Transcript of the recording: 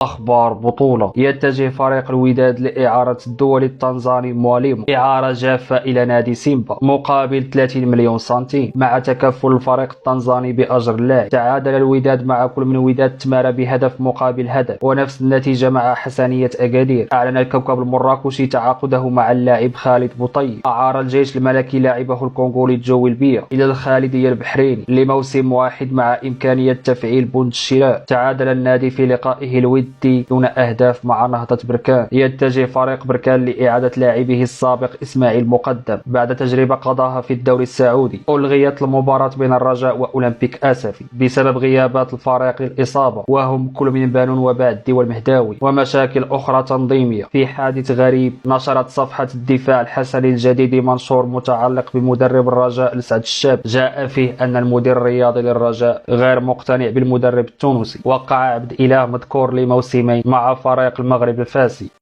أخبار بطولة. يتجه فريق الوداد لإعارة الدولي التنزاني مواليمو إعارة جافة إلى نادي سيمبا مقابل 30 مليون سنتيم مع تكفل الفريق التنزاني بأجر اللاعب. تعادل الوداد مع كل من وداد تمارا بهدف مقابل هدف، ونفس النتيجة مع حسنية أكادير. أعلن الكوكب المراكشي تعاقده مع اللاعب خالد بوطيب. أعار الجيش الملكي لاعبه الكونغولي جويل بيا إلى الخالدية البحريني لموسم واحد مع إمكانية تفعيل بند الشراء. تعادل النادي في لقائه الودي دون أهداف مع نهضة بركان. يتجه فريق بركان لإعادة لاعبه السابق إسماعيل مقدم بعد تجربة قضاها في الدوري السعودي. ألغيت المباراة بين الرجاء وأولمبيك آسفي بسبب غيابات الفريق للإصابة، وهم كل من بانون وبعدي والمهداوي، ومشاكل أخرى تنظيمية. في حادث غريب نشرت صفحة الدفاع الحسني الجديد منشور متعلق بمدرب الرجاء لسعد الشاب، جاء فيه أن المدير الرياضي للرجاء غير مقتنع بالمدرب التونسي. وقع عبد إله مذكور لموسمين مع فريق المغرب الفاسي.